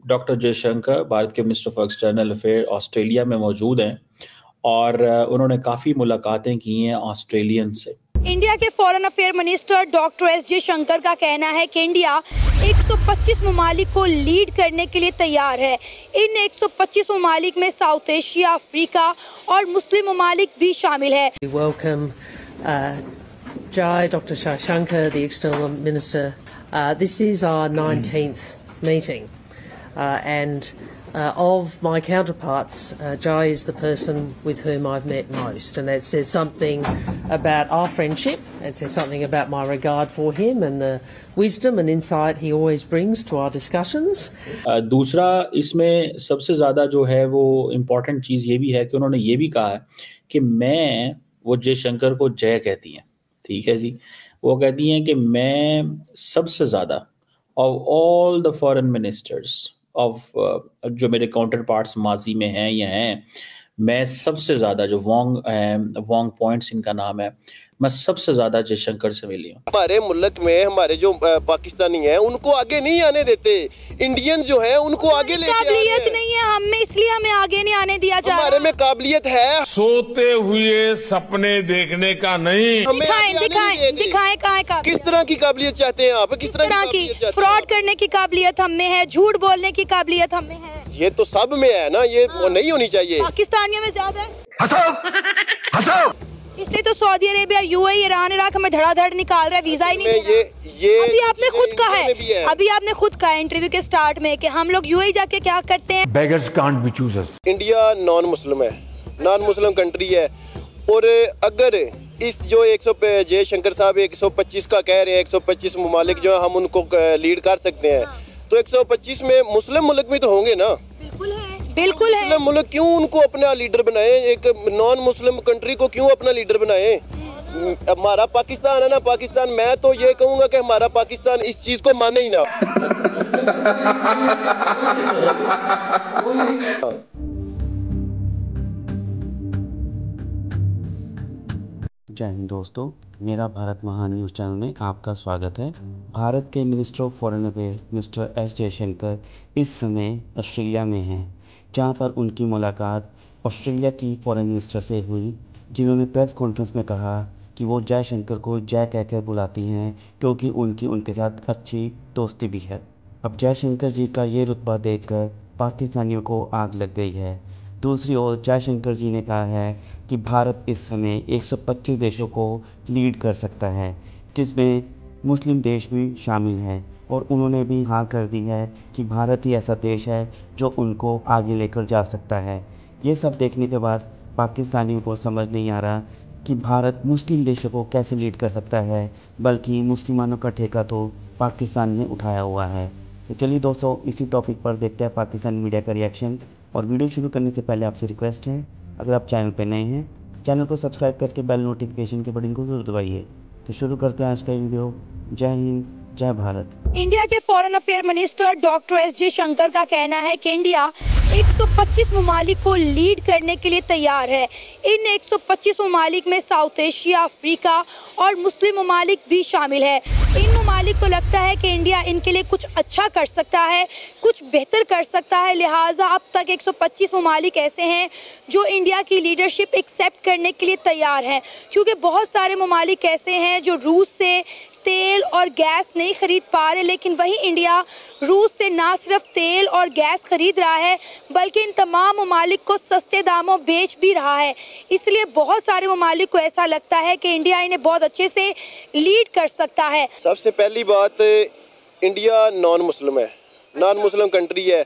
Doctor Jaishankar Bharat के minister of external affair Australia में मौजूद हैं और उन्होंने काफ़ी मुलाकातें की हैं ऑस्ट्रेलियन से। इंडिया के foreign affair minister doctor S Jaishankar का कहना है कि इंडिया 125 ममालिक को लीड करने के लिए तैयार है। इन 125 ममालिक में साउथ एशिया, अफ्रीका और मुस्लिम ममालिक भी शामिल है। Welcome, Jai, Dr. Jaishankar, the External Minister. This is our 19th meeting, and of my counterparts, Jai is the person with whom I've met most, and that says something about our friendship. It says something about my regard for him and the wisdom and insight he always brings to our discussions. दूसरा इसमें सबसे ज़्यादा जो है वो important चीज़ ये भी है कि उन्होंने ये भी कहा है कि वो जयशंकर को जय कहती हैं, ठीक है जी। वो कहती हैं कि मैं सबसे ज़्यादा of all the foreign ministers of जो मेरे काउंटर पार्ट्स माजी में हैं या हैं, मैं सबसे ज़्यादा जो वोंग पॉइंट्स इनका नाम है, मैं सबसे ज़्यादा जयशंकर से मिली हूँ। हमारे मुल्क में हमारे जो पाकिस्तानी हैं उनको आगे नहीं आने देते, इंडियन जो है उनको आगे लेके काबिलियत नहीं है हम में, इसलिए हमें आगे नहीं आने दिया जा रहा। हमारे में काबिलियत है, सोते हुए सपने देखने का नहीं। दिखाएं कहाँ किस तरह की काबिलियत चाहते हैं आप? किस तरह की? फ्रॉड करने की काबिलियत हम में है, झूठ बोलने की काबिलियत हम में है। ये तो सब में है ना, ये नहीं होनी चाहिए। पाकिस्तानियों में ज्यादा है। इसलिए तो Saudi Arabia, UAE, Iran, Iraq हमें धड़ाधड़ निकाल रहा है, वीजा ही नहीं ये अभी आपने खुद कहा है इंटरव्यू के स्टार्ट में कि हम लोग यूएई जाके क्या करते हैं। Beggars can't be choosers. India non Muslim है, नॉन मुस्लिम कंट्री है, और अगर इस जो जयशंकर साहब 125 का कह रहे हैं, 125 ममालिक जो हम उनको लीड कर सकते हैं, तो 125 में मुस्लिम मुल्क भी तो होंगे ना। बिल्कुल है। मुस्लिम मुल्क क्यों उनको अपना लीडर बनाए? एक नॉन मुस्लिम कंट्री को क्यों अपना लीडर बनाए? हमारा पाकिस्तान है ना, पाकिस्तान, मैं तो ये कहूँगा कि हमारा पाकिस्तान इस चीज को माने ही ना। जय हिंद दोस्तों, मेरा भारत महान न्यूज़ चैनल में आपका स्वागत है। भारत के minister of foreign affair mister S Jaishankar इस समय ऑस्ट्रेलिया में हैं, जहां पर उनकी मुलाकात ऑस्ट्रेलिया की फॉरेन मिनिस्टर से हुई, जिन्होंने प्रेस कॉन्फ्रेंस में कहा कि वो जयशंकर को जय कहकर बुलाती हैं क्योंकि उनके साथ अच्छी दोस्ती भी है। अब जयशंकर जी का ये रुतबा देखकर पाकिस्तानियों को आग लग गई है। दूसरी ओर जयशंकर जी ने कहा है कि भारत इस समय 125 देशों को लीड कर सकता है, जिसमें मुस्लिम देश भी शामिल हैं, और उन्होंने भी हाँ कर दी है कि भारत ही ऐसा देश है जो उनको आगे लेकर जा सकता है। ये सब देखने के बाद पाकिस्तानियों को समझ नहीं आ रहा कि भारत मुस्लिम देशों को कैसे लीड कर सकता है, बल्कि मुसलमानों का ठेका तो पाकिस्तान ने उठाया हुआ है। तो चलिए दोस्तों, इसी टॉपिक पर देखते हैं पाकिस्तानी मीडिया का रिएक्शन। और वीडियो शुरू करने से पहले आपसे रिक्वेस्ट है, अगर आप चैनल पर नए हैं, चैनल को सब्सक्राइब करके बेल नोटिफिकेशन के बटन को जरूर दबाइए। तो शुरू करते हैं आज का वीडियो। जय हिंद, जय भारत। इंडिया के foreign affair minister doctor S Jaishankar का कहना है कि इंडिया 125 ममालिक को लीड करने के लिए तैयार है। इन 125 ममालिक में साउथ एशिया, अफ्रीका और मुस्लिम ममालिक भी शामिल है। इन ममालिक को लगता है कि इंडिया इनके लिए कुछ अच्छा कर सकता है, कुछ बेहतर कर सकता है, लिहाजा अब तक 125 ममालिक ऐसे हैं जो इंडिया की लीडरशिप एक्सेप्ट करने के लिए तैयार हैं, क्योंकि बहुत सारे ममालिक ऐसे हैं जो रूस से तेल और गैस नहीं खरीद पा रहे, लेकिन वही इंडिया रूस से ना सिर्फ तेल और गैस खरीद रहा है बल्कि इन तमाम ममालिक को सस्ते दामों बेच भी रहा है। इसलिए बहुत सारे ममालिक को ऐसा लगता है कि इंडिया इन्हें बहुत अच्छे से लीड कर सकता है। सबसे पहली बात, इंडिया नॉन मुस्लिम है, नॉन मुस्लिम कंट्री है,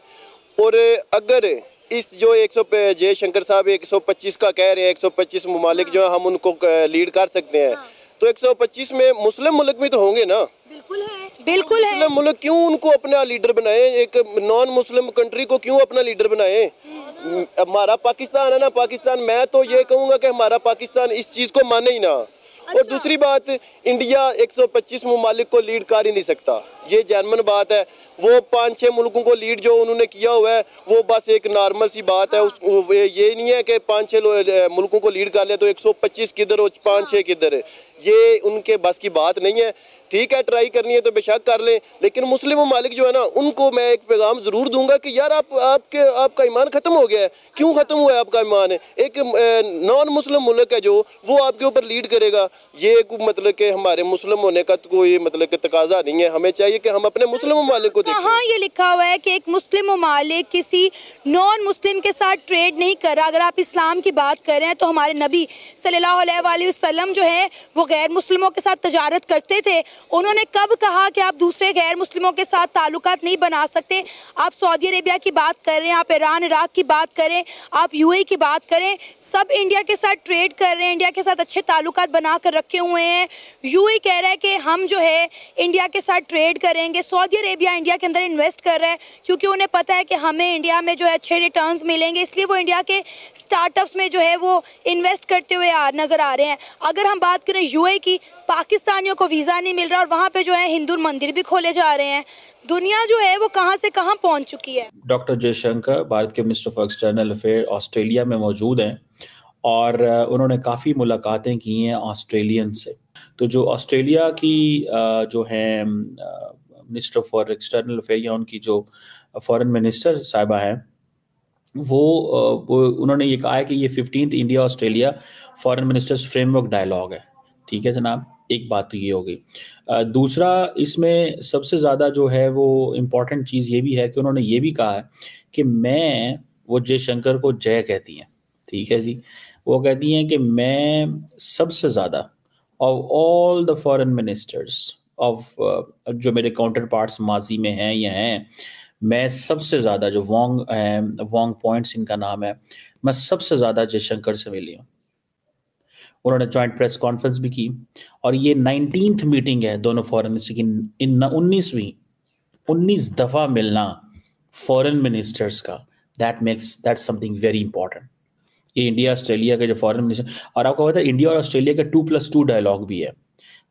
और अगर इस जो जयशंकर साहब 125 का कह रहे हैं, 125 ममालिक जो हम उनको लीड कर सकते हैं, तो 125 में मुस्लिम मुल्क भी तो होंगे ना। बिल्कुल है। मुस्लिम मुल्क क्यों उनको अपना लीडर बनाए? एक नॉन मुस्लिम कंट्री को क्यों अपना लीडर बनाए? हमारा पाकिस्तान है ना, पाकिस्तान, मैं तो ये कहूँगा कि हमारा पाकिस्तान इस चीज को माने ही ना। और दूसरी बात, इंडिया 125 ममालिक को लीड कर ही नहीं सकता, ये जेन्युइन बात है। वो 5-6 मुल्कों को लीड जो उन्होंने किया हुआ है वो बस एक नॉर्मल सी बात है। ये नहीं है कि 5-6 मुल्कों को लीड कर लिया तो 125 किधर और 5-6 किधर है, ये उनके बस की बात नहीं है। ठीक है, ट्राई करनी है तो बेशक कर लें, लेकिन मुस्लिम ममालिक जो है ना उनको मैं एक पैगाम ज़रूर दूंगा कि यार आपका ईमान ख़त्म हो गया है। क्यों ख़त्म हुआ है आपका ईमान? एक नॉन मुस्लिम मुल्क है जो वो आपके ऊपर लीड करेगा, ये मतलब कि हमारे मुस्लिम होने का कोई मतलब कि तकाजा नहीं है। हमें चाहिए कि हम अपने मुस्लिम ममालिक को देखें। हाँ, ये लिखा हुआ है कि एक मुस्लिम ममालिक किसी नॉन मुस्लिम के साथ ट्रेड नहीं कर रहा। अगर आप इस्लाम की बात कर रहे हैं तो हमारे नबी सल्लल्लाहु अलैहि वसल्लम जो है वो गैर मुस्लिमों के साथ तजारत करते थे। उन्होंने कब कहा कि आप दूसरे गैर मुस्लिमों के साथ ताल्लुकात नहीं बना सकते? आप सऊदी अरेबिया की बात कर रहे हैं, आप ईरान इराक की बात करें, आप यूएई की बात करें, सब इंडिया के साथ ट्रेड कर रहे हैं, इंडिया के साथ अच्छे ताल्लुकात बना कर रखे हुए हैं। यूएई कह रहा है कि हम जो है इंडिया के साथ ट्रेड करेंगे। सऊदी अरेबिया इंडिया के अंदर इन्वेस्ट कर रहा है क्योंकि उन्हें पता है कि हमें इंडिया में जो है अच्छे रिटर्न्स मिलेंगे, इसलिए वो इंडिया के स्टार्टअप्स में जो है वो इन्वेस्ट करते हुए नजर आ रहे हैं। अगर हम बात करें यूएई की, पाकिस्तानियों को वीज़ा नहीं मिल रहा और वहाँ पे जो है हिंदू मंदिर भी खोले जा रहे हैं। दुनिया जो है वो कहाँ से कहाँ पहुँच चुकी है। डॉक्टर जयशंकर भारत के minister of external affair Australia में मौजूद हैं और उन्होंने काफ़ी मुलाकातें की हैं ऑस्ट्रेलियन से। तो जो ऑस्ट्रेलिया की जो है मिनिस्टर फॉर एक्सटर्नल अफेयर या उनकी जो फॉरेन मिनिस्टर साहिबा हैं वो उन्होंने ये कहा है कि ये 15th India Australia foreign ministers framework dialogue है। ठीक है जनाब, एक बात तो ये हो गई। दूसरा, इसमें सबसे ज़्यादा जो है वो इम्पॉर्टेंट चीज़ ये भी है कि उन्होंने ये भी कहा है कि मैं, वो जयशंकर को जय कहती हैं, ठीक है जी, वो कहती हैं कि मैं सबसे ज़्यादा of all the foreign ministers of जो मेरे काउंटर पार्ट्स माजी में हैं या हैं, मैं सबसे ज़्यादा जो वोंग पॉइंट्स इनका नाम है, मैं सबसे ज़्यादा जयशंकर से मिली हूँ। उन्होंने जॉइंट प्रेस कॉन्फ्रेंस भी की और ये 19th मीटिंग है दोनों फॉरेन मिनिस्टर की, 19 दफ़ा मिलना फॉरेन मिनिस्टर्स का, दैट समथिंग वेरी इंपॉर्टेंट। ये इंडिया ऑस्ट्रेलिया के जो फॉरेन मिनिस्टर, और आपको पता है इंडिया और ऑस्ट्रेलिया का 2+2 डायलॉग भी है।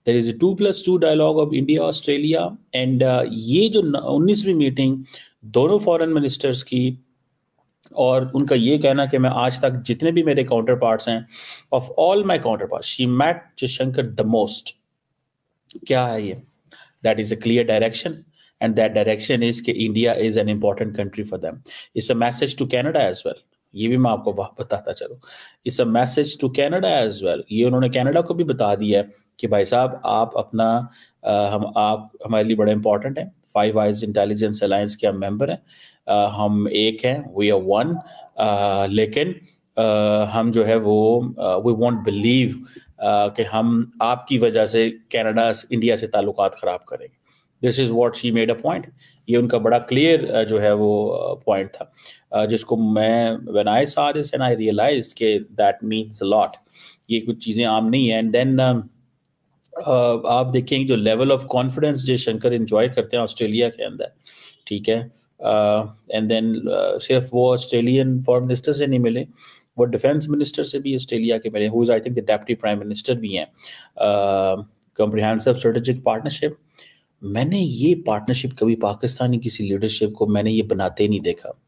There is a 2+2 dialogue of India Australia and ये जो 19वीं मीटिंग दोनों फॉरेन मिनिस्टर्स की, और उनका ये कहना कि मैं आज तक जितने भी मेरे काउंटर पार्ट्स हैं, of all my counterparts she met Jaishankar the most. क्या है ये? That is a clear direction and that direction is कि India is an important country for them. It's a message to Canada as well. ये भी मैं आपको बताता चलो, it's a message to Canada as well. ये उन्होंने कैनेडा को भी बता दिया है कि भाई साहब आप अपना आप हमारे लिए बड़े इंपॉर्टेंट हैं। फाइव आइज इंटेलिजेंस अलायंस के हम मेंबर हैं, हम एक हैं, वी आर वन, लेकिन हम जो है वो वी वोंट बिलीव कि हम आपकी वजह से कनाडा इंडिया से ताल्लुकात ख़राब करेंगे। This is what she made a point. ये उनका बड़ा क्लियर जो है वो पॉइंट था, जिसको मैं when I saw this and I realised कि दैट मीन्स अ लॉट। ये कुछ चीज़ें आम नहीं है। एंड देन आप देखेंगे जो level of confidence Jaishankar enjoy करते हैं ऑस्ट्रेलिया के अंदर, ठीक है। एंड देन सिर्फ वो ऑस्ट्रेलियन फॉरेन मिनिस्टर से नहीं मिले, वो डिफेंस मिनिस्टर से भी ऑस्ट्रेलिया के मिले, who is I think the deputy prime minister भी हैं। कॉम्प्रिहेंसिव स्ट्रेटेजिक पार्टनरशिप, मैंने ये पार्टनरशिप कभी पाकिस्तानी किसी लीडरशिप को मैंने ये बनाते नहीं देखा।